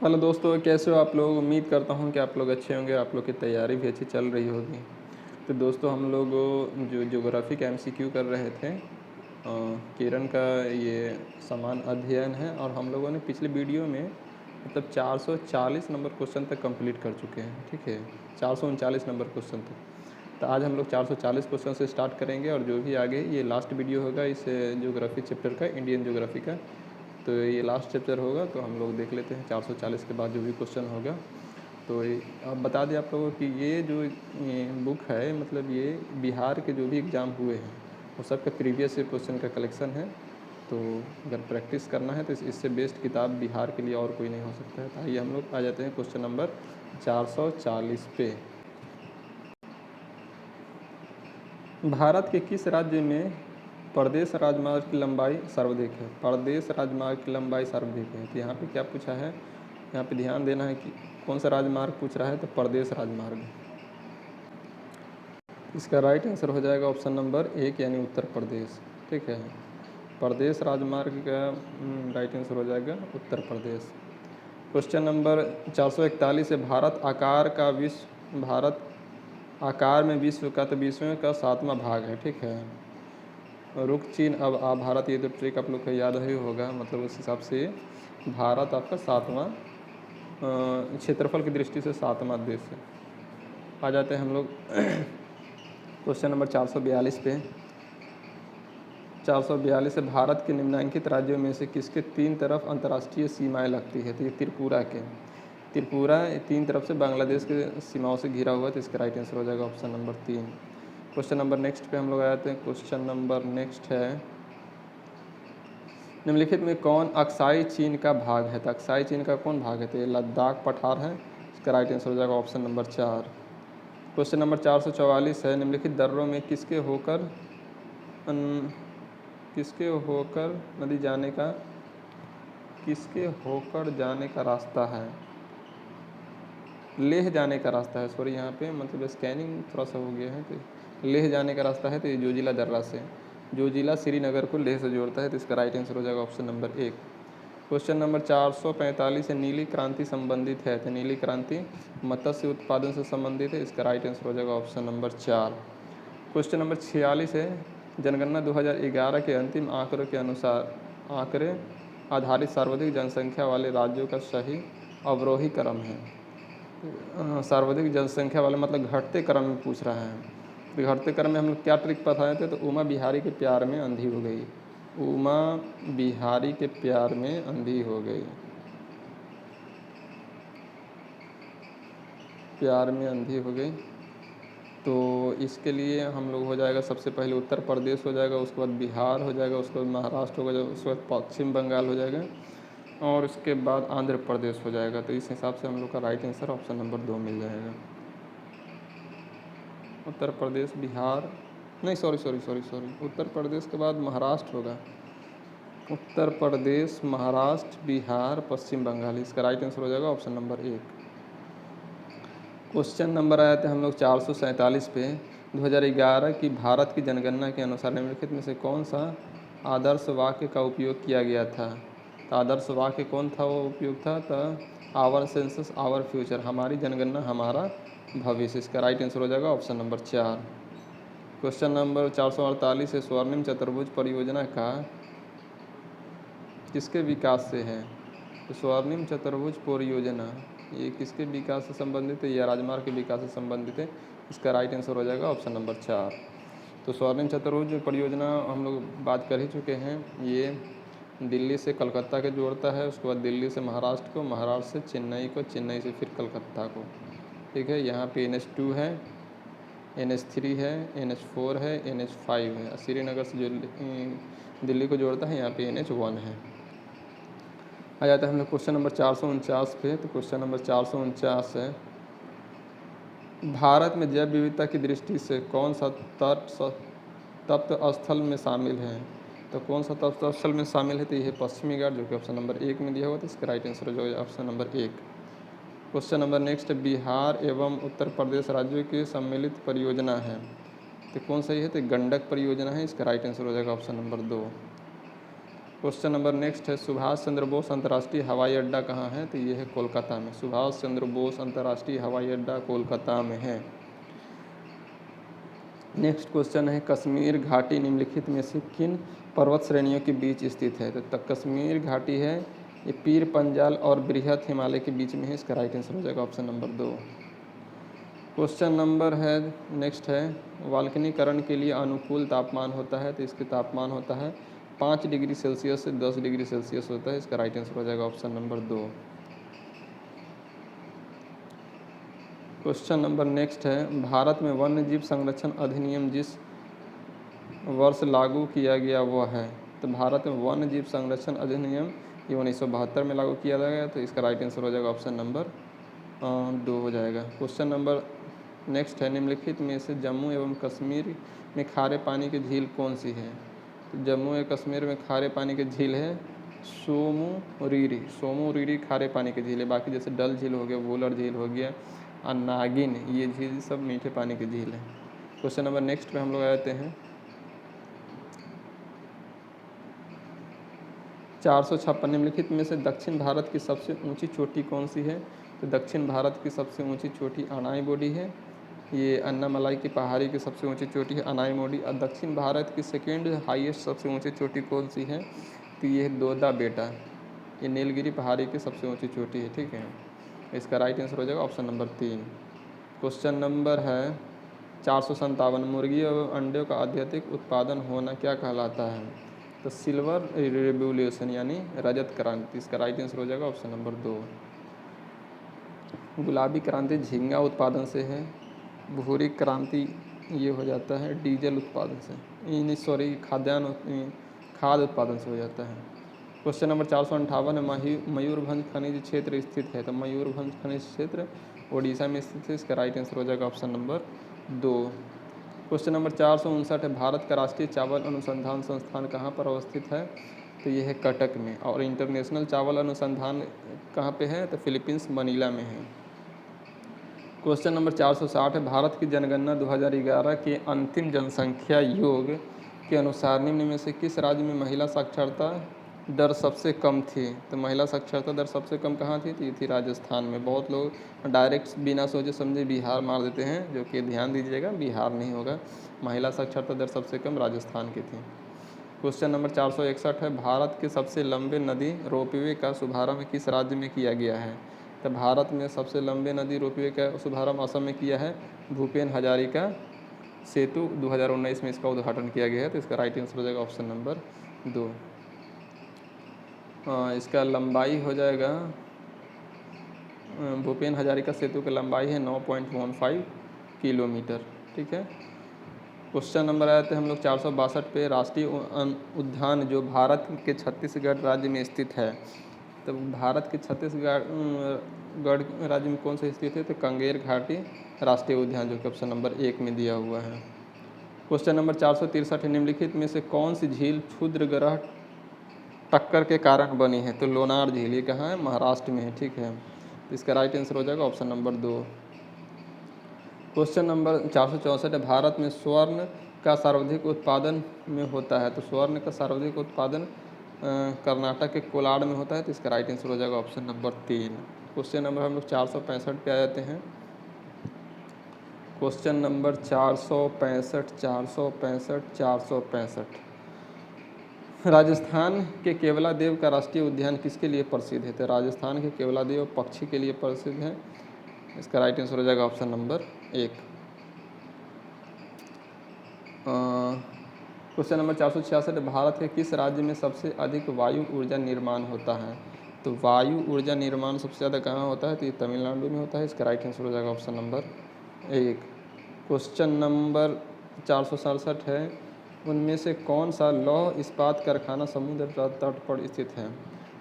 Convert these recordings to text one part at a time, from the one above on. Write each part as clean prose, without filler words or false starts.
Hello दोस्तों, कैसे हो आप लोग। उम्मीद करता हूँ कि आप लोग अच्छे होंगे, आप लोग की तैयारी भी अच्छी चल रही होगी। तो दोस्तों, हम लोग जो ज्योग्राफी का एमसीक्यू कर रहे थे, किरण का ये समान अध्ययन है, और हम लोगों ने पिछले वीडियो में मतलब 440 नंबर क्वेश्चन तक कंप्लीट कर चुके हैं। ठीक है, 439 नंबर क्वेश्चन तक। तो आज हम लोग 440 क्वेश्चन से स्टार्ट करेंगे, और जो भी आगे ये लास्ट वीडियो होगा इस ज्योग्राफी चैप्टर का, इंडियन ज्योग्राफी का। तो ये लास्ट चैप्टर होगा, तो हम लोग देख लेते हैं 440 के बाद जो भी क्वेश्चन होगा। तो अब बता दें आप लोगों की ये जो ये बुक है, मतलब ये बिहार के जो भी एग्ज़ाम हुए हैं वो सब का प्रीवियस क्वेश्चन का कलेक्शन है। तो अगर प्रैक्टिस करना है तो इससे बेस्ट किताब बिहार के लिए और कोई नहीं हो सकता है। तो आइए हम लोग आ जाते हैं क्वेश्चन नंबर 440 पे। भारत के किस राज्य में प्रदेश राजमार्ग की लंबाई सर्वाधिक है। प्रदेश राजमार्ग की लंबाई सर्वाधिक है। तो यहाँ पे क्या पूछा है, यहाँ पे ध्यान देना है कि कौन सा राजमार्ग पूछ रहा है, तो प्रदेश राजमार्ग। इसका राइट आंसर हो जाएगा ऑप्शन नंबर 1 यानी उत्तर प्रदेश। ठीक है, प्रदेश राजमार्ग का राइट आंसर हो जाएगा उत्तर प्रदेश। क्वेश्चन नंबर 441 है, भारत आकार में विश्व का तो विश्व का 7वां भाग है। ठीक है, रुख चीन अब आ भारत, ये तो ट्रिक आप लोग को याद ही होगा। मतलब उस हिसाब से भारत आपका 7वां क्षेत्रफल की दृष्टि से 7वां देश है। आ जाते हैं हम लोग क्वेश्चन नंबर 442 पे। 442 है, भारत के निम्नलिखित राज्यों में से किसके 3 तरफ अंतर्राष्ट्रीय सीमाएं लगती है। तो ये त्रिपुरा 3 तरफ से बांग्लादेश के सीमाओं से घिरा हुआ है। तो इसका राइट आंसर हो जाएगा option number 3। Question number next पे हम लोग आ जाते हैं। क्वेश्चन नंबर नेक्स्ट है, निम्नलिखित में कौन अक्साई चीन का भाग है। तो अक्साई चीन का कौन भाग है, तो ये लद्दाख पठार है। इसका राइट आंसर हो जाएगा ऑप्शन नंबर 4। क्वेश्चन नंबर 444 है, निम्नलिखित दर्रों में किसके होकर जाने का रास्ता है। लेह जाने का रास्ता है, सॉरी यहाँ पे मतलब स्कैनिंग थोड़ा सा हो गया है। तो लेह जाने का रास्ता है, तो ये जोजिला दर्रा से, जोजिला श्रीनगर को लेह से जोड़ता है। तो इसका राइट आंसर हो जाएगा ऑप्शन नंबर 1। क्वेश्चन नंबर 445 है, नीली क्रांति संबंधित है। तो नीली क्रांति मत्स्य उत्पादन से संबंधित है। इसका राइट आंसर हो जाएगा ऑप्शन नंबर 4। क्वेश्चन नंबर 46 है, जनगणना 2011 के अंतिम आंकड़ों के अनुसार आंकड़े आधारित सर्वाधिक जनसंख्या वाले राज्यों का सही अवरोही क्रम है। सर्वाधिक जनसंख्या वाले मतलब घटते क्रम में पूछ रहा है। तो घटते क्रम में हम लोग क्या ट्रिक बताए थे, तो उमा बिहारी के प्यार में अंधी हो गई। उमा बिहारी के प्यार में अंधी हो गई, प्यार में अंधी हो गई। तो इसके लिए हम लोग हो जाएगा, सबसे पहले उत्तर प्रदेश हो जाएगा, उसके बाद बिहार हो जाएगा, उसके बाद महाराष्ट्र हो जाएगा, उसके बाद पश्चिम बंगाल हो जाएगा, और उसके बाद आंध्र प्रदेश हो जाएगा। तो इस हिसाब से हम लोग का राइट आंसर ऑप्शन नंबर 2 मिल जाएगा। उत्तर प्रदेश, बिहार नहीं, सॉरी, उत्तर प्रदेश के बाद महाराष्ट्र होगा। उत्तर प्रदेश, महाराष्ट्र, बिहार, पश्चिम बंगाल, इसका राइट आंसर हो जाएगा ऑप्शन नंबर 1। क्वेश्चन नंबर आया था हम लोग 447 पे। 2011 की भारत की जनगणना के अनुसार निम्नलिखित में से कौन सा आदर्श वाक्य का उपयोग किया गया था। तो आदर्श वाक्य कौन था, वो उपयोग था, तो आवर सेंसस आवर फ्यूचर, हमारी जनगणना हमारा भविष्य। इसका राइट आंसर हो जाएगा ऑप्शन नंबर 4। क्वेश्चन नंबर 448 है, स्वर्णिम चतुर्भुज परियोजना का किसके विकास से है। तो स्वर्णिम चतुर्भुज परियोजना ये किसके विकास से संबंधित है, या राजमार्ग के विकास से संबंधित है। इसका राइट आंसर हो जाएगा ऑप्शन नंबर 4। तो स्वर्णिम चतुर्भुज परियोजना हम लोग बात कर ही चुके हैं। ये दिल्ली से कलकत्ता के जोड़ता है, उसके बाद दिल्ली से महाराष्ट्र को, महाराष्ट्र से चेन्नई को, चेन्नई से फिर कलकत्ता को। ठीक है, यहाँ पे NH2 है, NH3 है, NH4 है, NH5 है। श्रीनगर से जो दिल्ली को जोड़ता है, यहाँ पे NH1 है। आ जाता है हम लोग क्वेश्चन नंबर 449 पे। तो क्वेश्चन नंबर 449 है, भारत में जैव विविधता की दृष्टि से कौन सा तप्त स्थल में शामिल है। तो कौन सा तप्त स्थल में शामिल है, तो यह पश्चिमी घाट, जो कि ऑप्शन नंबर 1 में दिया हुआ था। इसका राइट आंसर हो जाएगा option number 1। Question number next, Bihar एवं उत्तर प्रदेश राज्यों की सम्मिलित परियोजना है। तो कौन सा ये है, तो गंडक परियोजना है। इसका राइट आंसर हो जाएगा option number 2। Question number next है, सुभाष चंद्र बोस अंतर्राष्ट्रीय हवाई अड्डा कहाँ है? तो ये है कोलकाता में। सुभाष चंद्र बोस अंतर्राष्ट्रीय हवाई अड्डा कोलकाता में है। नेक्स्ट क्वेश्चन है, कश्मीर घाटी निम्नलिखित में से किन पर्वत श्रेणियों के बीच स्थित है? तो कश्मीर घाटी है ये पीर पंजाल और बृहत हिमालय के बीच में है। इसका राइट आंसर हो जाएगा ऑप्शन नंबर 2। क्वेश्चन नंबर है नेक्स्ट है, वाल्कनीकरण के लिए अनुकूल तापमान होता है? तो इसके तापमान होता है 5 डिग्री सेल्सियस से 10 डिग्री सेल्सियस होता है। इसका राइट आंसर हो जाएगा option number 2। Question number next है, भारत में वन्य जीव संरक्षण अधिनियम जिस वर्ष लागू किया गया वह है? तो भारत में वन्य जीव संरक्षण अधिनियम ये 1972 में लागू किया गया। तो इसका राइट आंसर हो जाएगा ऑप्शन नंबर 2 हो जाएगा। क्वेश्चन नंबर नेक्स्ट है, निम्नलिखित में से जम्मू एवं कश्मीर में खारे पानी की झील कौन सी है? तो जम्मू एवं कश्मीर में खारे पानी की झील है सोमू रीरी खारे पानी की झील है। बाकी जैसे डल झील हो गया, वोलर झील हो गया और नागिन, ये झील सब मीठे पानी की झील है। क्वेश्चन नंबर नेक्स्ट पे हम लोग आते हैं, 456 निम्नलिखित में से दक्षिण भारत की सबसे ऊंची चोटी कौन सी है? तो दक्षिण भारत की सबसे ऊंची चोटी अनाई बोडी है। ये अन्नामलाई की पहाड़ी की सबसे ऊंची चोटी है अनाई मोडी। और दक्षिण भारत की सेकेंड हाईएस्ट सबसे ऊंची चोटी कौन सी है? तो ये है दोदा बेटा, ये नीलगिरी पहाड़ी की सबसे ऊंची चोटी है। ठीक है, इसका राइट आंसर हो जाएगा ऑप्शन नंबर 3। क्वेश्चन नंबर है 457, मुर्गी और अंडों का अत्यधिक उत्पादन होना क्या कहलाता है? तो सिल्वर रिवोल्यूशन यानी रजत क्रांति। इसका राइट आंसर हो जाएगा ऑप्शन नंबर 2। गुलाबी क्रांति झींगा उत्पादन से है। भूरी क्रांति ये हो जाता है डीजल उत्पादन से, खाद उत्पादन से हो जाता है। क्वेश्चन नंबर 458 है, मयूरभंज खनिज क्षेत्र स्थित है? तो मयूरभंज खनिज क्षेत्र ओडिशा में स्थित है। इसका राइट आंसर हो जाएगा ऑप्शन नंबर 2। क्वेश्चन नंबर 459 है, भारत का राष्ट्रीय चावल अनुसंधान संस्थान कहाँ पर अवस्थित है? तो ये है कटक में। और इंटरनेशनल चावल अनुसंधान कहाँ पे है? तो फिलीपींस मनीला में है। क्वेश्चन नंबर 460 है, भारत की जनगणना 2011 के अंतिम जनसंख्या योग के अनुसार निम्न में से किस राज्य में महिला साक्षरता दर सबसे कम थी? तो महिला साक्षरता दर सबसे कम कहाँ थी? तो ये थी राजस्थान में। बहुत लोग डायरेक्ट बिना सोचे समझे बिहार मार देते हैं, जो कि ध्यान दीजिएगा, बिहार नहीं होगा। महिला साक्षरता दर सबसे कम राजस्थान की थी। क्वेश्चन नंबर 461 है, भारत के सबसे लंबे नदी रोपवे का शुभारंभ किस राज्य में किया गया है? तो भारत में सबसे लंबे नदी रोपवे का शुभारंभ असम में किया है। भूपेन हजारिका सेतु 2019 में इसका उद्घाटन किया गया है। तो इसका राइट आंसर हो जाएगा ऑप्शन नंबर 2। इसका लंबाई हो जाएगा, भूपेन हजारिका सेतु की लंबाई है 9.15 किलोमीटर। ठीक है। क्वेश्चन नंबर आए थे हम लोग 462 पे, राष्ट्रीय उद्यान जो भारत के छत्तीसगढ़ राज्य में स्थित है? तो भारत के छत्तीसगढ़ राज्य में कौन सा स्थित है? तो कंगेर घाटी राष्ट्रीय उद्यान, जो कि ऑप्शन नंबर 1 में दिया हुआ है। क्वेश्चन नंबर 463, निम्नलिखित में से कौन सी झील क्षुद्र ग्रह टक्कर के कारण बनी है? तो लोनार झील, ये कहाँ है? महाराष्ट्र में है। ठीक है, तो इसका राइट आंसर हो जाएगा ऑप्शन नंबर 2। क्वेश्चन नंबर 464 है, भारत में स्वर्ण का सर्वाधिक उत्पादन में होता है? तो स्वर्ण का सर्वाधिक उत्पादन कर्नाटक के कोलाड में होता है। तो इसका राइट आंसर हो जाएगा ऑप्शन नंबर 3। क्वेश्चन नंबर हम लोग 465 पे आ जाते हैं। क्वेश्चन नंबर 465 राजस्थान के केवलादेव का राष्ट्रीय उद्यान किसके लिए प्रसिद्ध है? तो राजस्थान के केवलादेव पक्षी के लिए प्रसिद्ध है। इसका राइट आंसर हो जाएगा option number 1। Question number 466, Bharat के किस राज्य में सबसे अधिक वायु ऊर्जा निर्माण होता है? तो वायु ऊर्जा निर्माण सबसे ज़्यादा कहाँ होता है? तो ये तमिलनाडु में होता है। इसका राइट आंसर हो जाएगा ऑप्शन नंबर 1। क्वेश्चन नंबर 467 है, उनमें से कौन सा लौह इस्पात कारखाना समुद्र तट पर स्थित है?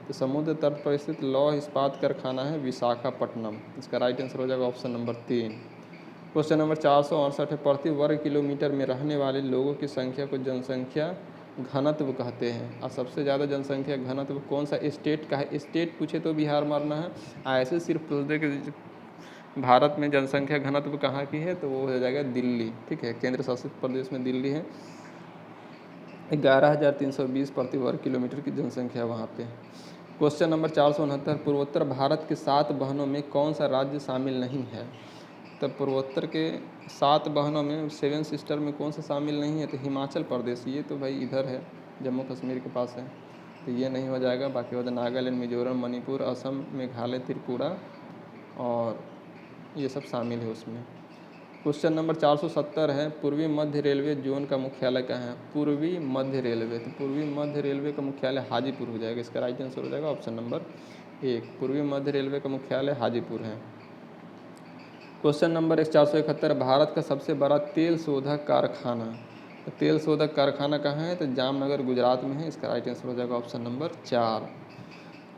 तो समुद्र तट पर स्थित लौह इस्पात कारखाना है विशाखापट्टनम। इसका राइट आंसर हो जाएगा ऑप्शन नंबर 3। क्वेश्चन नंबर 468 है, प्रति वर्ग किलोमीटर में रहने वाले लोगों की संख्या को जनसंख्या घनत्व कहते हैं। और सबसे ज़्यादा जनसंख्या घनत्व कौन सा स्टेट का है? स्टेट पूछे तो बिहार मारना है, ऐसे सिर्फ पूछ दे कि भारत में जनसंख्या घनत्व कहाँ की है, तो वो हो जाएगा दिल्ली। ठीक है, केंद्र शासित प्रदेश में दिल्ली है। 11,320 प्रति वर्ग किलोमीटर की जनसंख्या वहाँ पे। क्वेश्चन नंबर 469, पूर्वोत्तर भारत के 7 बहनों में कौन सा राज्य शामिल नहीं है? तो पूर्वोत्तर के 7 बहनों में 7 सिस्टर में कौन सा शामिल नहीं है? तो हिमाचल प्रदेश, ये तो भाई इधर है, जम्मू कश्मीर के पास है, तो ये नहीं हो जाएगा। बाकी हो जाए नागालैंड, मिजोरम, मणिपुर, असम, मेघालय, त्रिपुरा और ये सब शामिल है उसमें। क्वेश्चन नंबर 470 है, पूर्वी मध्य रेलवे जोन का मुख्यालय कहाँ है? पूर्वी मध्य रेलवे, तो पूर्वी मध्य रेलवे का मुख्यालय हाजीपुर हो जाएगा। इसका राइट आंसर हो जाएगा ऑप्शन नंबर 1, पूर्वी मध्य रेलवे का मुख्यालय हाजीपुर है। क्वेश्चन नंबर 471, भारत का सबसे बड़ा तेल शोधक कारखाना, तो तेल शोधक कारखाना कहाँ है? तो जामनगर गुजरात में है। इसका राइट आंसर हो जाएगा ऑप्शन नंबर 4।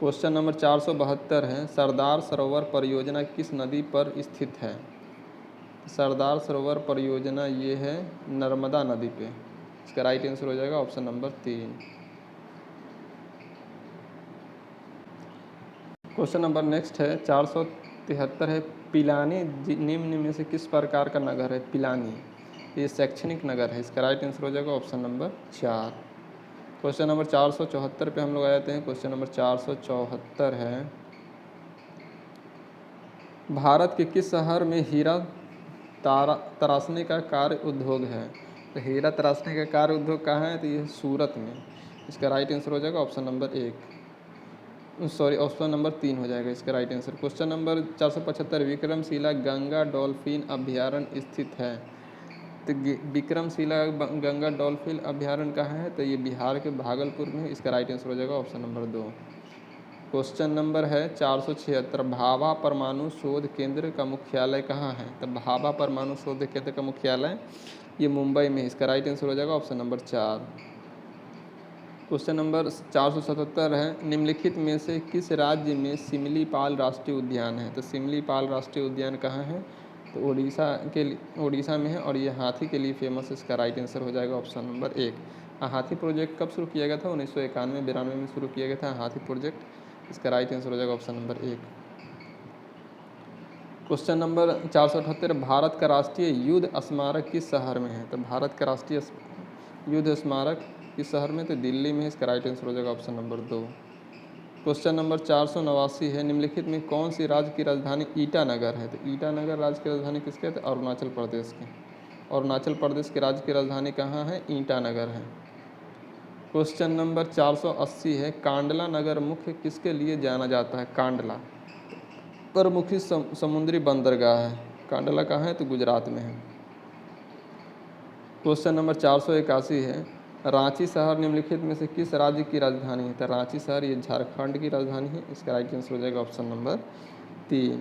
क्वेश्चन नंबर 472 है, सरदार सरोवर परियोजना किस नदी पर स्थित है? सरदार सरोवर परियोजना ये है नर्मदा नदी पे। इसका राइट आंसर हो जाएगा option number 3। Question number next है 473 है, पिलानी निम्न में से किस प्रकार का नगर है? पिलानी ये शैक्षणिक नगर है। इसका राइट आंसर हो जाएगा ऑप्शन नंबर 4। क्वेश्चन नंबर 474 पे हम लोग आ जाते हैं। क्वेश्चन नंबर 474 है, भारत के किस शहर में हीरा तराशने का कार्य उद्योग है? तो हीरा तराशने का कार्य उद्योग कहाँ है? तो ये सूरत में। इसका राइट आंसर हो जाएगा option number 1, sorry option number 3 हो जाएगा इसका right answer. Question number 475, Vikramshila Ganga dolphin अभ्यारण्य स्थित है? तो विक्रमशिला गंगा डॉल्फिन अभ्यारण्य कहाँ है? तो ये बिहार के भागलपुर में। इसका राइट आंसर हो जाएगा ऑप्शन नंबर 2। क्वेश्चन नंबर है 476, भाभा परमाणु शोध केंद्र का मुख्यालय कहाँ है? तो भाभा परमाणु शोध केंद्र का मुख्यालय ये मुंबई में। इसका राइट आंसर हो जाएगा ऑप्शन नंबर 4। क्वेश्चन नंबर 477 है, निम्नलिखित में से किस राज्य में सिमलीपाल राष्ट्रीय उद्यान है? तो सिमलीपाल राष्ट्रीय उद्यान कहाँ है? तो उड़ीसा में है और ये हाथी के लिए फेमस है। इसका राइट आंसर हो जाएगा ऑप्शन नंबर 1। हाथी प्रोजेक्ट कब शुरू किया गया था? 1991-92 में शुरू किया गया था हाथी प्रोजेक्ट। इसका राइट आंसर हो जाएगा option number 1। Question number 478, Bharat का राष्ट्रीय युद्ध स्मारक किस शहर में है? तो भारत का राष्ट्रीय युद्ध स्मारक किस शहर में? तो दिल्ली में। इसका राइट आंसर हो जाएगा ऑप्शन नंबर 2। क्वेश्चन नंबर 489 है, निम्नलिखित में कौन सी राज्य की राजधानी ईटानगर है? तो ईटानगर राज्य की राजधानी किसके है? तो अरुणाचल प्रदेश की। अरुणाचल प्रदेश के राज्य की राजधानी कहाँ है? ईटानगर है। क्वेश्चन नंबर 480 है, कांडला नगर मुख्य किसके लिए जाना जाता है? कांडला प्रमुख समुद्री बंदरगाह है। कांडला कहाँ है? तो गुजरात में है। क्वेश्चन नंबर 481 है, रांची शहर निम्नलिखित में से किस राज्य की राजधानी है? तो रांची शहर ये झारखंड की राजधानी है। इसका राइट आंसर हो जाएगा ऑप्शन नंबर 3।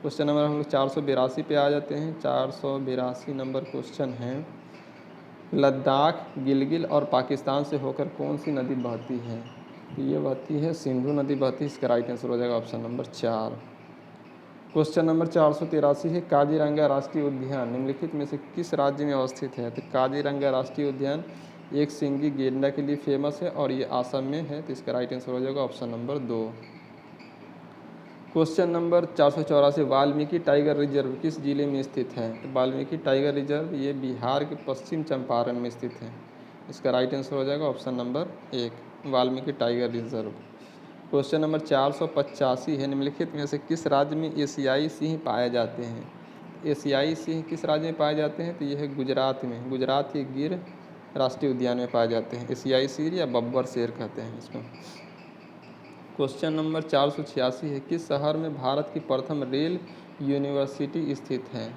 क्वेश्चन नंबर हम लोग 482 पे आ जाते हैं। 482 नंबर क्वेश्चन है, लद्दाख, गिलगित और पाकिस्तान से होकर कौन सी नदी बहती है? तो ये बहती है सिंधु नदी बहती है। इसका राइट आंसर हो जाएगा ऑप्शन नंबर 4। क्वेश्चन नंबर 483 है, काजीरंगा राष्ट्रीय उद्यान निम्नलिखित में से किस राज्य में अवस्थित है? तो काजीरंगा राष्ट्रीय उद्यान एक सिंगी गेंडा के लिए फेमस है और ये असम में है। तो इसका राइट आंसर हो जाएगा option number 2। Question number 484, Valmiki tiger reserve किस जिले में स्थित है? तो वाल्मीकि टाइगर रिजर्व ये बिहार के पश्चिम चंपारण में स्थित है। इसका राइट आंसर हो जाएगा option number 1, Valmiki tiger reserve. Question number 485 है, निम्नलिखित में से किस राज्य में एशियाई सिंह पाए जाते हैं? एशियाई सिंह किस राज्य में पाए जाते हैं? तो यह है गुजरात में। गुजरात के गिर राष्ट्रीय उद्यान में पाए जाते हैं। एशियाई शेर या बब्बर शेर कहते हैं इसको। क्वेश्चन नंबर 486 है, किस शहर में भारत की प्रथम रेल यूनिवर्सिटी स्थित है?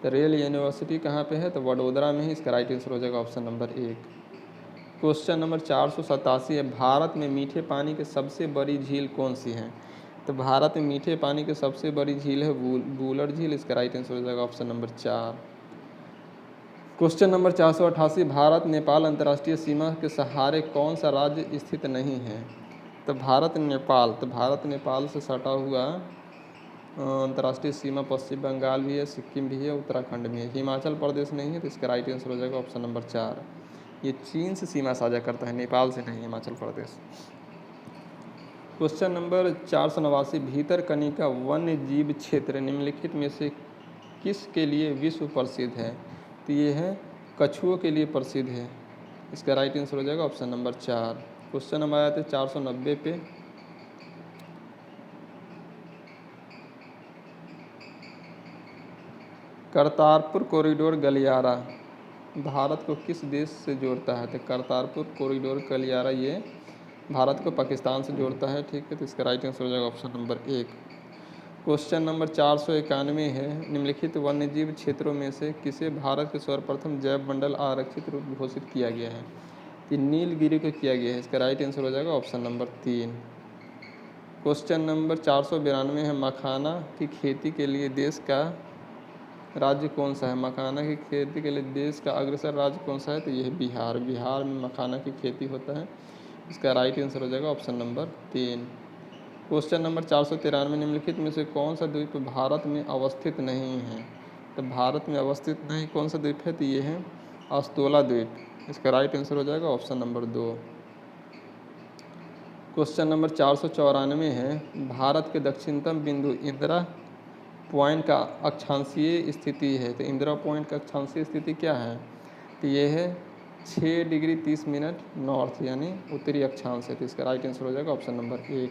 तो रेल यूनिवर्सिटी कहाँ पे है? तो वडोदरा में है। इसका राइट आंसर हो जाएगा ऑप्शन नंबर 1। क्वेश्चन नंबर 487 है, भारत में मीठे पानी की सबसे बड़ी झील कौन सी है? तो भारत में मीठे पानी की सबसे बड़ी झील है वुलर झील। इसका राइट आंसर हो जाएगा option number 4। Question number 488, Bharat Nepal अंतर्राष्ट्रीय सीमा के सहारे कौन सा राज्य स्थित नहीं है? तो भारत नेपाल से सटा हुआ अंतर्राष्ट्रीय सीमा पश्चिम बंगाल भी है, सिक्किम भी है, उत्तराखंड भी है। हिमाचल प्रदेश नहीं है। तो इसका राइट आंसर हो जाएगा ऑप्शन नंबर 4। ये चीन से सीमा साझा करता है, नेपाल से नहीं, हिमाचल प्रदेश। क्वेश्चन नंबर 489, भीतरकनिका वन्य जीव क्षेत्र निम्नलिखित में से किस के लिए विश्व प्रसिद्ध है? तो ये है कछुओं के लिए प्रसिद्ध है। इसका राइट आंसर हो जाएगा ऑप्शन नंबर 4। क्वेश्चन नंबर आया था 490 पे। करतारपुर कॉरिडोर गलियारा भारत को किस देश से जोड़ता है? तो करतारपुर कॉरिडोर गलियारा ये भारत को पाकिस्तान से जोड़ता है। ठीक है, तो इसका राइट आंसर हो जाएगा ऑप्शन नंबर 1। क्वेश्चन नंबर 491 है, निम्नलिखित वन्यजीव क्षेत्रों में से किसे भारत के सर्वप्रथम जैव मंडल आरक्षित रूप घोषित किया गया है? ये नीलगिरी को किया गया है। इसका राइट आंसर हो जाएगा ऑप्शन नंबर 3। क्वेश्चन नंबर 492 है, मखाना की खेती के लिए देश का राज्य कौन सा है? मखाना की खेती के लिए देश का अग्रसर राज्य कौन सा है? तो यह है बिहार। बिहार में मखाना की खेती होता है। इसका राइट आंसर हो जाएगा ऑप्शन नंबर 3। क्वेश्चन नंबर 493, निम्नलिखित में से कौन सा द्वीप भारत में अवस्थित नहीं है? तो भारत में अवस्थित नहीं कौन सा द्वीप है? तो ये है अस्तोला द्वीप। इसका राइट आंसर हो जाएगा ऑप्शन नंबर 2। क्वेश्चन नंबर 494 है, भारत के दक्षिणतम बिंदु इंदिरा पॉइंट का अक्षांशीय स्थिति है। तो इंदिरा पॉइंट का अक्षांशीय स्थिति क्या है? तो ये है 6 डिग्री 30 मिनट नॉर्थ, यानी उत्तरी अक्षांश है। तो इसका राइट आंसर हो जाएगा option number 1।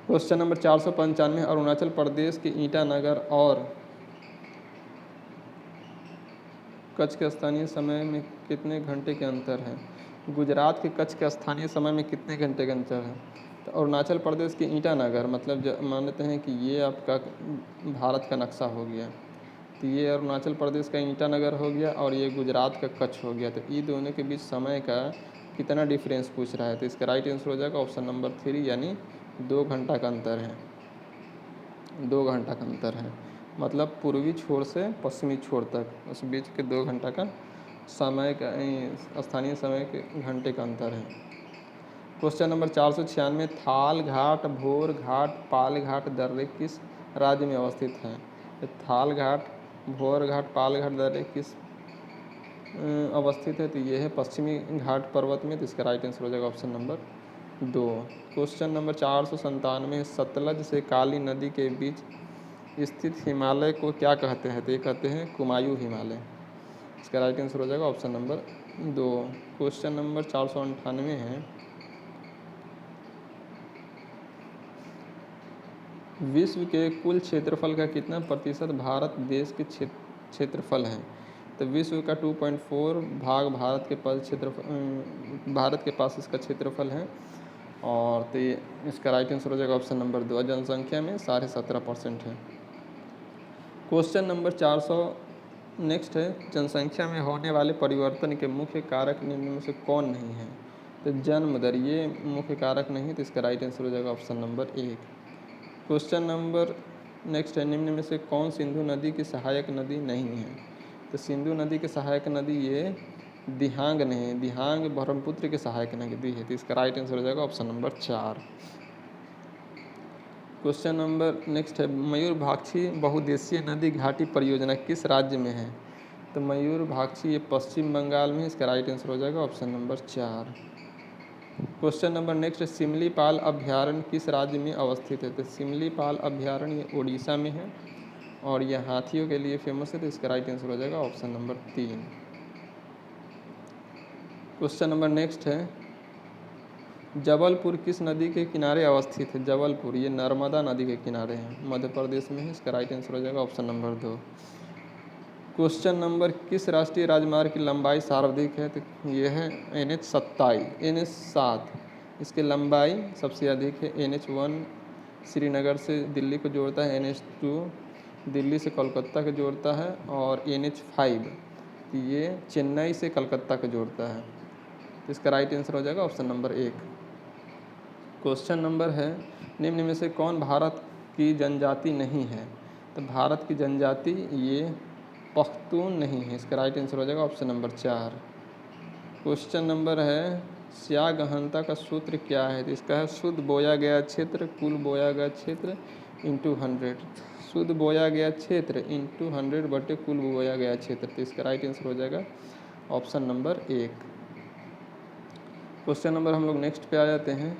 Question number 495, Arunachal Pradesh के ईटानगर और कच्छ के स्थानीय समय में कितने घंटे के अंतर है? गुजरात के कच्छ के स्थानीय समय में कितने घंटे का अंतर है? तो अरुणाचल प्रदेश के ईटानगर मतलब मान लेते हैं कि ये आपका भारत का नक्शा हो गया। तो ये अरुणाचल प्रदेश का ईटानगर हो गया और ये गुजरात का कच्छ हो गया। तो ये दोनों के बीच समय का कितना डिफरेंस पूछ रहा है? तो इसका राइट आंसर हो जाएगा ऑप्शन नंबर 3, यानी 2 घंटा का अंतर है। 2 घंटा का अंतर है, मतलब पूर्वी छोर से पश्चिमी छोर तक उस बीच के 2 घंटा का समय का स्थानीय समय के घंटे का अंतर है। क्वेश्चन नंबर 496, थाल घाट, भोर घाट, पाल घाट दर्रे किस राज्य में अवस्थित हैं? तो थाल घाट, भोर घाट, पाल घाट दर्रे किस अवस्थित है? तो ये है पश्चिमी घाट पर्वत में। तो इसका राइट आंसर हो जाएगा option number 2। Question number 497, Sutlej से काली नदी के बीच स्थित हिमालय को क्या कहते हैं? तो ये कहते हैं कुमायूं हिमालय। इसका राइट आंसर हो जाएगा ऑप्शन नंबर 2। क्वेश्चन नंबर 498 है, विश्व के कुल क्षेत्रफल का कितना प्रतिशत भारत देश के क्षेत्रफल है? तो विश्व का 2.4 भाग भारत के पास इसका क्षेत्रफल है। और तो ये इसका राइट आंसर हो जाएगा ऑप्शन नंबर 2। जनसंख्या में 17.5% है। क्वेश्चन नंबर 400 नेक्स्ट है, जनसंख्या में होने वाले परिवर्तन के मुख्य कारक निम्न में से कौन नहीं है? तो जन्म दर ये मुख्य कारक नहीं। तो इसका राइट आंसर हो जाएगा option number 1। Question number next है, निम्न में से कौन सिंधु नदी की सहायक नदी नहीं है? तो सिंधु नदी की सहायक नदी ये दिहांग नहीं, दिहांग ब्रह्मपुत्र की सहायक नदी है। तो इसका राइट आंसर हो जाएगा option number 4। Question number next है, मयूरभाक्षी बहुउद्देशीय नदी घाटी परियोजना किस राज्य में है? तो मयूरभाक्षी ये पश्चिम बंगाल में है। इसका राइट आंसर हो जाएगा option number 4। Question number next, Similipal अभ्यारण्य किस राज्य में अवस्थित है? तो सिमलीपाल अभ्यारण्य उड़ीसा में है और यह हाथियों के लिए फेमस है। तो इसका राइट आंसर हो जाएगा option number 3। Question number next है, जबलपुर किस नदी के किनारे अवस्थित है? जबलपुर ये नर्मदा नदी के किनारे है, मध्य प्रदेश में है। इसका राइट आंसर हो जाएगा ऑप्शन नंबर 2। क्वेश्चन नंबर, किस राष्ट्रीय राजमार्ग की लंबाई सर्वाधिक है? तो ये है NH7। इसकी लंबाई सबसे अधिक है। NH1 श्रीनगर से दिल्ली को जोड़ता है, NH2 दिल्ली से कोलकाता को जोड़ता है और NH5 ये चेन्नई से कलकत्ता को जोड़ता है। तो इसका राइट आंसर हो जाएगा ऑप्शन नंबर 1। क्वेश्चन नंबर है, निम्न में से कौन भारत की जनजाति नहीं है? तो भारत की जनजाति ये पख्तून नहीं है। इसका राइट आंसर हो जाएगा ऑप्शन नंबर 4। क्वेश्चन नंबर है, स्या गहनता का सूत्र क्या है? तो इसका है शुद्ध बोया गया क्षेत्र कुल बोया गया क्षेत्र इंटू 100। शुद्ध बोया गया क्षेत्र इंटू 100 बटे कुल बोया गया क्षेत्र। तो इसका राइट आंसर हो जाएगा ऑप्शन नंबर 1। क्वेश्चन नंबर हम लोग नेक्स्ट पे आ जाते हैं।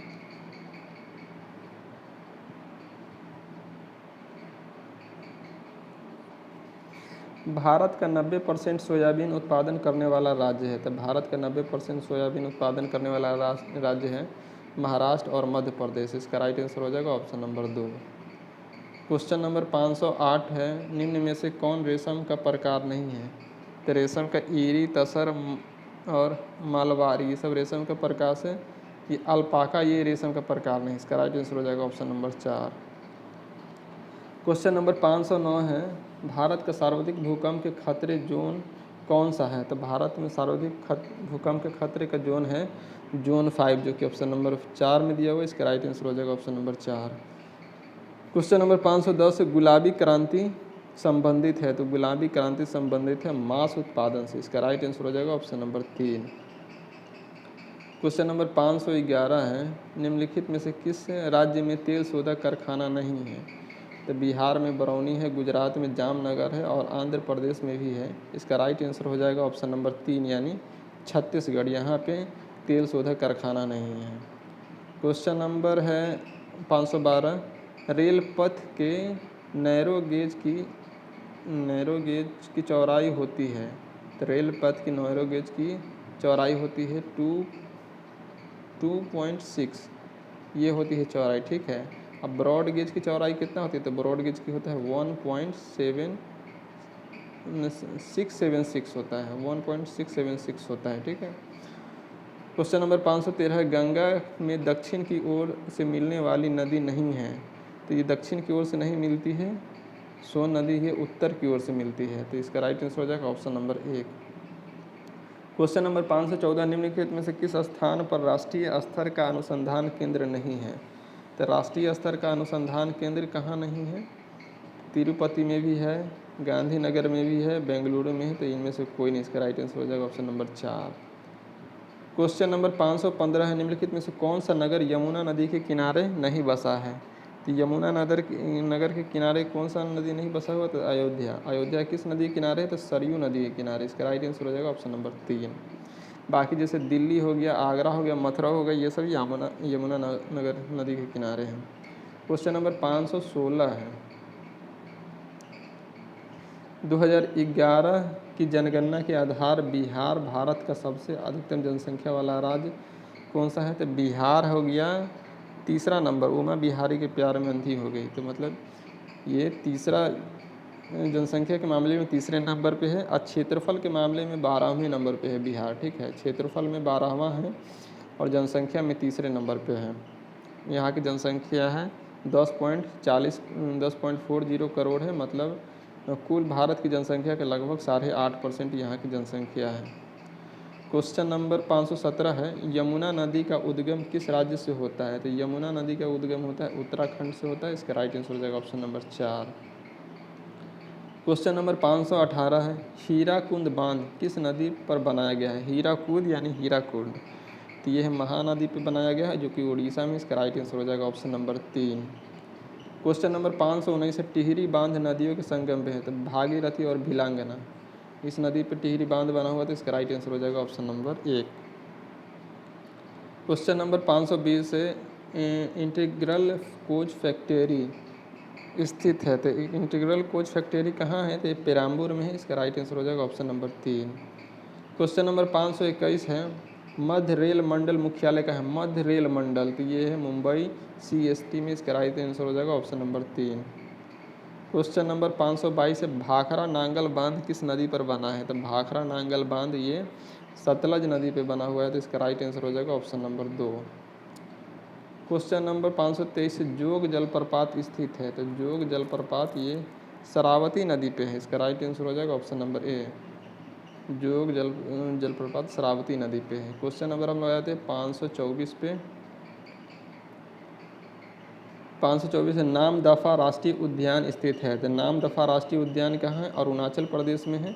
भारत का 90% सोयाबीन उत्पादन करने वाला राज्य है। तो भारत का 90% सोयाबीन उत्पादन करने वाला राज्य है महाराष्ट्र और मध्य प्रदेश। इसका राइट आंसर हो जाएगा ऑप्शन नंबर 2। क्वेश्चन नंबर 508 है, निम्न में से कौन रेशम का प्रकार नहीं है? तो रेशम का ईरी, तसर और मालवारी ये सब रेशम का प्रकार से, ये अल्पाका ये रेशम का प्रकार नहीं। इसका राइट आंसर हो जाएगा ऑप्शन नंबर 4। क्वेश्चन नंबर 509 है, भारत का सर्वाधिक भूकंप के खतरे जोन कौन सा है? तो भारत में सर्वाधिक भूकंप के खतरे का जोन है जोन 5, जो कि ऑप्शन नंबर 4 में दिया हुआ है। इसका राइट आंसर हो जाएगा ऑप्शन नंबर 4। क्वेश्चन नंबर 510, गुलाबी क्रांति संबंधित है। तो गुलाबी क्रांति संबंधित है मांस उत्पादन से। इसका राइट आंसर हो जाएगा ऑप्शन नंबर 3। क्वेश्चन नंबर 511 है, निम्नलिखित में से किस राज्य में तेल शोधक कारखाना नहीं है? तो बिहार में बरौनी है, गुजरात में जामनगर है और आंध्र प्रदेश में भी है। इसका राइट आंसर हो जाएगा ऑप्शन नंबर 3 यानी छत्तीसगढ़, यहाँ पे तेल शोधक कारखाना नहीं है। क्वेश्चन नंबर है 512, रेल पथ के नैरो गेज की चौड़ाई होती है। तो रेल पथ की नैरो गेज की चौड़ाई होती है 2.6 ये होती है चौड़ाई, ठीक है। अब ब्रॉड गेज की चौड़ाई कितना होती है? तो ब्रॉड गेज की होता है 1.676 होता है, 1.676 होता है, ठीक है। क्वेश्चन नंबर 513 है, गंगा में दक्षिण की ओर से मिलने वाली नदी नहीं है। तो ये दक्षिण की ओर से नहीं मिलती है, सोन नदी ये उत्तर की ओर से मिलती है। तो इसका राइट आंसर हो जाएगा ऑप्शन नंबर 1। क्वेश्चन नंबर 514, निम्नलिखित में से किस स्थान पर राष्ट्रीय स्तर का अनुसंधान केंद्र नहीं है? तो राष्ट्रीय स्तर का अनुसंधान केंद्र कहाँ नहीं है? तिरुपति में भी है, गांधीनगर में भी है, बेंगलुरु में है। तो इनमें से कोई नहीं। इसका राइट आंसर हो जाएगा ऑप्शन नंबर 4। क्वेश्चन नंबर 515 है, निम्नलिखित में से कौन सा नगर यमुना नदी के किनारे नहीं बसा है? तो यमुना नगर के किनारे कौन सा नदी नहीं बसा हुआ? तो अयोध्या। अयोध्या किस नदी के किनारे है? तो सरयू नदी के किनारे। इसका राइट आंसर हो जाएगा ऑप्शन नंबर 3। बाकी जैसे दिल्ली हो गया, आगरा हो गया, मथुरा हो गया, ये सब यमुना नगर नदी के किनारे हैं। क्वेश्चन नंबर 516 है, 2011 की जनगणना के आधार बिहार भारत का सबसे अधिकतम जनसंख्या वाला राज्य कौन सा है? तो बिहार हो गया तीसरा नंबर। उमा बिहारी के प्यार में अंधी हो गई। तो मतलब ये तीसरा जनसंख्या के मामले में तीसरे नंबर पे है और क्षेत्रफल के मामले में 12वें नंबर पे है बिहार, ठीक है। क्षेत्रफल में 12वां है और जनसंख्या में तीसरे नंबर पे है। यहाँ की जनसंख्या है 10.40 करोड़ है, मतलब कुल भारत की जनसंख्या के लगभग 8.5% यहाँ की जनसंख्या है। क्वेश्चन नंबर 517 है, यमुना नदी का उद्गम किस राज्य से होता है? तो यमुना नदी का उद्गम होता है उत्तराखंड से होता है। इसका राइट आंसर हो जाएगा ऑप्शन नंबर 4। क्वेश्चन नंबर 518 है, हीराकुंड बांध किस नदी पर बनाया गया है? हीराकुद यानी हीराकुंड, तो ये है महानदी पर बनाया गया है जो कि उड़ीसा में। इसका राइट आंसर हो जाएगा ऑप्शन नंबर 3। क्वेश्चन नंबर 519 है, टिहरी बांध नदियों के संगम पे है। तो भागीरथी और भिलांगना इस नदी पर टिहरी बांध बना हुआ। तो इसका राइट आंसर हो जाएगा ऑप्शन नंबर 1। क्वेश्चन नंबर 520 है, इंटीग्रल कोच फैक्ट्री स्थित है। तो इंटीग्रल कोच फैक्ट्री कहाँ है? तो ये पेराम्बूर में है। इसका राइट आंसर हो जाएगा ऑप्शन नंबर 3। क्वेश्चन नंबर 521 है, मध्य रेल मंडल मुख्यालय का है? मध्य रेल मंडल, तो ये है मुंबई CST में। इसका राइट आंसर हो जाएगा ऑप्शन नंबर 3। क्वेश्चन नंबर 522 है, भाखड़ा नांगल बांध किस नदी पर बना है? तो भाखड़ा नांगल बांध ये सतलज नदी पे बना हुआ है। तो इसका राइट आंसर हो जाएगा ऑप्शन नंबर 2। क्वेश्चन नंबर 523 से जोग जलप्रपात स्थित है। तो जोग जलप्रपात ये शरावती नदी पे है। इसका राइट आंसर हो जाएगा ऑप्शन नंबर ए, जोग जलप्रपात शरावती नदी पे है। क्वेश्चन नंबर हम लगाते हैं 524 पे। 524 है, नामदफा राष्ट्रीय उद्यान स्थित है। तो नामदफा राष्ट्रीय उद्यान कहाँ है? अरुणाचल प्रदेश में है।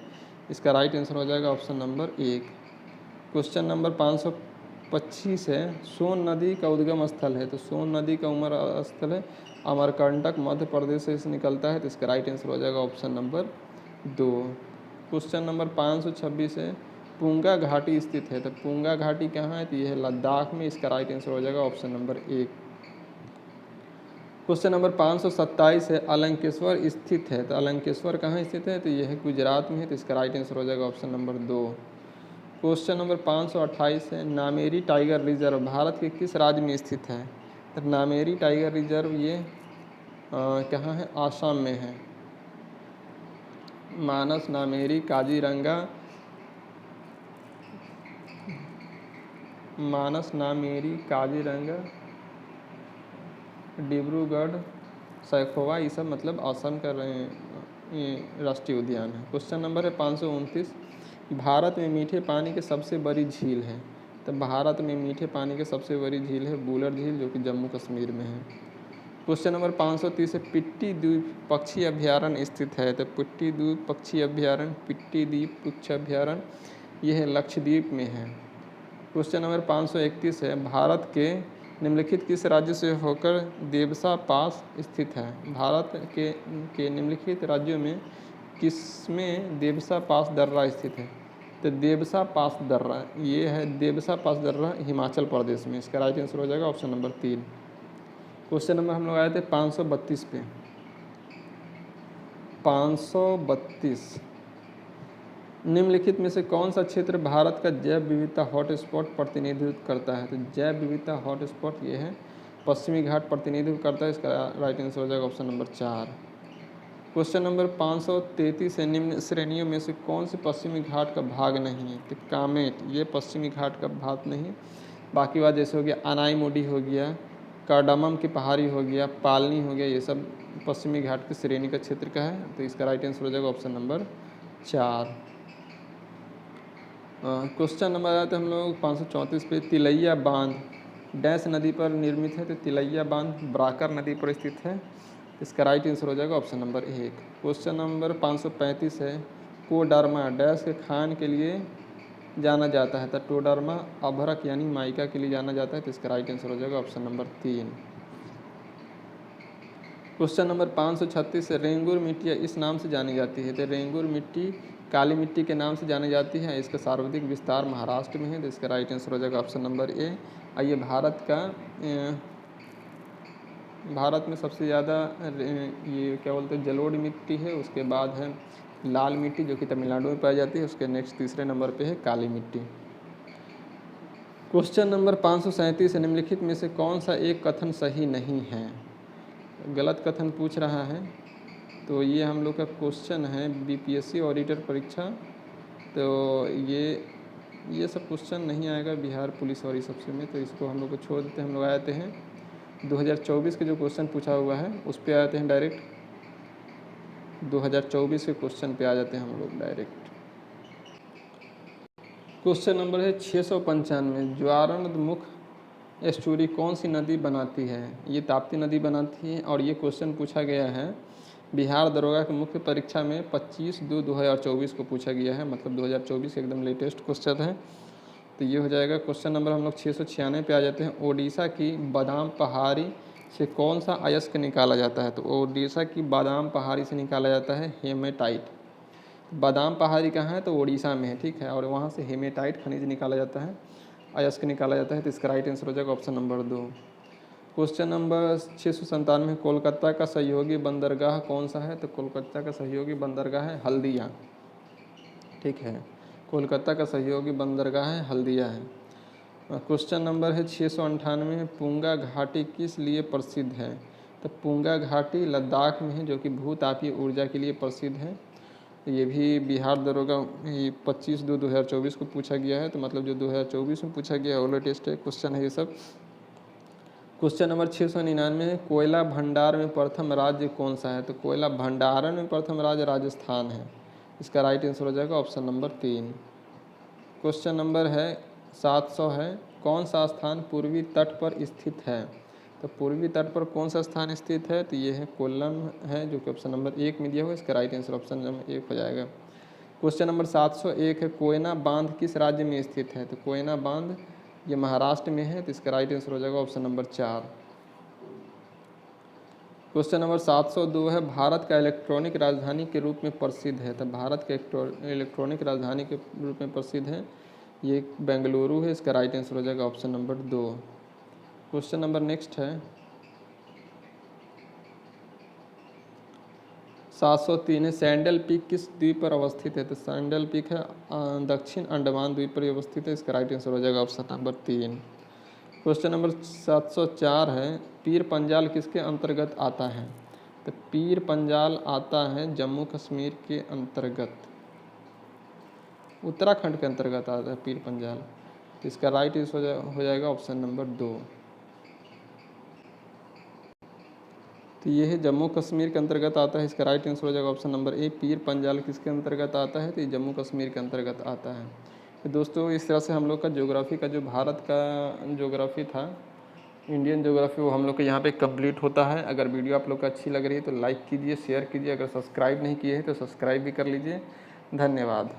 इसका राइट आंसर हो जाएगा ऑप्शन नंबर 1। क्वेश्चन नंबर 525 है, सोन नदी का उद्गम स्थल है। तो सोन नदी का उद्गम स्थल है अमरकंटक, मध्य प्रदेश से निकलता है। तो इसका राइट आंसर हो जाएगा ऑप्शन नंबर 2। क्वेश्चन नंबर 526 है, पुंगा घाटी स्थित है। तो पुंगा घाटी कहाँ है? तो यह है लद्दाख में। इसका राइट आंसर हो जाएगा ऑप्शन नंबर 1। क्वेश्चन नंबर 527 है, अलंकेश्वर स्थित है। तो अलंकेश्वर कहाँ स्थित है? तो यह है गुजरात में है। तो इसका राइट आंसर हो जाएगा ऑप्शन नंबर 2। क्वेश्चन नंबर 528 है, नामेरी टाइगर रिजर्व भारत के किस राज्य में स्थित है? तो नामेरी टाइगर रिजर्व ये कहाँ है? आसाम में है। मानस, नामेरी, काजीरंगा, मानस, नामेरी, काजीरंगा, डिब्रूगढ़, सैखोवा, ये सब मतलब आसाम का ये राष्ट्रीय उद्यान है। क्वेश्चन नंबर है 529, भारत में मीठे पानी की सबसे बड़ी झील है। तो भारत में मीठे पानी की सबसे बड़ी झील है बुलर झील, जो कि जम्मू कश्मीर में है। क्वेश्चन नंबर 530 है, पिट्टी द्वीप पक्षी अभ्यारण्य स्थित है। तो पिट्टी द्वीप पक्षी अभ्यारण्य, पिट्टी द्वीप पक्षी अभ्यारण्य यह लक्षद्वीप में है। क्वेश्चन नंबर 531 है, भारत के निम्नलिखित किस राज्य से होकर देवसा पास स्थित है? भारत के निम्नलिखित राज्यों में किसमें देवसा पास दर्रा स्थित है? तो देवसा पास दर्रा ये है, देवसा पास दर्रा हिमाचल प्रदेश में। इसका राइट आंसर हो जाएगा ऑप्शन नंबर 3। क्वेश्चन नंबर हम लोग आए थे 532 पे। 532, निम्नलिखित में से कौन सा क्षेत्र भारत का जैव विविधता हॉटस्पॉट प्रतिनिधित्व करता है? तो जैव विविधता हॉटस्पॉट ये है पश्चिमी घाट प्रतिनिधित्व करता है। इसका राइट आंसर हो जाएगा ऑप्शन नंबर 4। क्वेश्चन नंबर 533 है, निम्न श्रेणियों में से कौन से पश्चिमी घाट का भाग नहीं है? तो कामेट ये पश्चिमी घाट का भाग नहीं। बाकी बात जैसे हो गया अनाईमुडी हो गया, कार्डामम की पहाड़ी हो गया, पालनी हो गया, ये सब पश्चिमी घाट की श्रेणी का क्षेत्र का है। तो इसका राइट आंसर हो जाएगा ऑप्शन नंबर 4। क्वेश्चन नंबर आया था हम लोग 534 पे, तिलैया बांध डैश नदी पर निर्मित है। तो तिलैया बांध ब्राकर नदी पर स्थित है। इसका राइट आंसर हो जाएगा ऑप्शन नंबर 1। क्वेश्चन नंबर 535 है, कोडरमा डैश के खान के लिए जाना जाता है। तो टोडरमा अभ्रक यानी माइका के लिए जाना जाता है। तो इसका राइट आंसर हो जाएगा ऑप्शन नंबर 3। क्वेश्चन नंबर 536 है, रेंगुर मिट्टी इस नाम से जानी जाती है। तो रेंगुर मिट्टी काली मिट्टी के नाम से जानी जाती है। इसका सर्वाधिक विस्तार महाराष्ट्र में है। तो इसका राइट आंसर हो जाएगा ऑप्शन नंबर ए। और ये भारत में सबसे ज़्यादा ये क्या बोलते हैं जलोढ़ मिट्टी है। उसके बाद है लाल मिट्टी जो कि तमिलनाडु में पाई जाती है। उसके नेक्स्ट तीसरे नंबर पे है काली मिट्टी। क्वेश्चन नंबर 537 निम्नलिखित में से कौन सा एक कथन सही नहीं है? गलत कथन पूछ रहा है। तो ये हम लोग का क्वेश्चन है बीपीएससी ऑडिटर परीक्षा। तो ये सब क्वेश्चन नहीं आएगा बिहार पुलिस और इस सबसे में। तो इसको हम लोग को छोड़ देते हैं। हम लोग आते हैं 2024 के जो क्वेश्चन पूछा हुआ है उस पर आते हैं डायरेक्ट। 2024 के क्वेश्चन पे आ जाते हैं हम लोग डायरेक्ट। क्वेश्चन नंबर है 695, ज्वारनदमुख एस्टूरी कौन सी नदी बनाती है? ये ताप्ती नदी बनाती है। और ये क्वेश्चन पूछा गया है बिहार दरोगा की मुख्य परीक्षा में 25/2/2024 को पूछा गया है। मतलब 2024 एकदम लेटेस्ट क्वेश्चन है। तो ये हो जाएगा क्वेश्चन नंबर हम लोग 696 पे आ जाते हैं। ओडिशा की बादाम पहाड़ी से कौन सा अयस्क निकाला जाता है? तो ओडिशा की बादाम पहाड़ी से निकाला जाता है हेमेटाइट। बादाम पहाड़ी कहाँ है? तो ओडिशा में है, ठीक है। और वहाँ से हेमेटाइट खनिज निकाला जाता है, अयस्क निकाला जाता है। तो इसका राइट आंसर हो जाएगा option number 2। Question number 697, Kolkata का सहयोगी बंदरगाह कौन सा है? तो कोलकाता का सहयोगी बंदरगाह है हल्दिया, ठीक है। कोलकाता का सहयोगी बंदरगाह है हल्दिया है। क्वेश्चन नंबर है 698, पुंगा घाटी किस लिए प्रसिद्ध है? तो पुंगा घाटी लद्दाख में है जो कि भूतापीय ऊर्जा के लिए प्रसिद्ध है। ये भी बिहार दरोगा 25/2/2024 को पूछा गया है। तो मतलब जो 2024 में पूछा गया है वो लेटेस्ट क्वेश्चन है ये सब। क्वेश्चन नंबर 699 है, कोयला भंडार में प्रथम राज्य कौन सा है? तो कोयला भंडारण में प्रथम राज्य राजस्थान है। इसका राइट आंसर हो जाएगा ऑप्शन नंबर 3। क्वेश्चन नंबर है 700 है, कौन सा स्थान पूर्वी तट पर स्थित है? तो पूर्वी तट पर कौन सा स्थान स्थित है? तो ये है कोल्लम है जो कि ऑप्शन नंबर 1 में दिया हुआ है। इसका राइट आंसर ऑप्शन नंबर 1 हो जाएगा। क्वेश्चन नंबर 701 है, कोयना बांध किस राज्य में स्थित है? तो कोयना बांध ये महाराष्ट्र में है। तो इसका राइट आंसर हो जाएगा ऑप्शन नंबर 4। क्वेश्चन नंबर 702 है, भारत का इलेक्ट्रॉनिक राजधानी के रूप में प्रसिद्ध है। तो भारत के इलेक्ट्रॉनिक राजधानी के रूप में प्रसिद्ध है ये बेंगलुरु है। इसका राइट आंसर हो जाएगा option number 2। Question number next है 703 है। सैंडल पीक किस द्वीप पर अवस्थित है? तो सैंडल पीक है दक्षिण अंडमान द्वीप पर अवस्थित है। इसका राइट आंसर हो जाएगा ऑप्शन नंबर 3। क्वेश्चन नंबर 704 है, पीर पंजाल किसके अंतर्गत आता है? तो पीर पंजाल आता है जम्मू कश्मीर के अंतर्गत, उत्तराखंड के अंतर्गत आता है पीर पंजाल। तो इसका राइट आंसर हो जाएगा ऑप्शन नंबर 2। तो ये है जम्मू कश्मीर के अंतर्गत आता है। इसका राइट आंसर हो जाएगा option number A. Pir Panjal किसके अंतर्गत आता है? तो ये जम्मू कश्मीर के अंतर्गत आता है। तो दोस्तों इस तरह से हम लोग का ज्योग्राफी का जो भारत का ज्योग्राफी था, इंडियन ज्योग्राफी, वो हम लोग के यहाँ पे कंप्लीट होता है। अगर वीडियो आप लोग को अच्छी लग रही है तो लाइक कीजिए, शेयर कीजिए। अगर सब्सक्राइब नहीं किए हैं तो सब्सक्राइब भी कर लीजिए। धन्यवाद।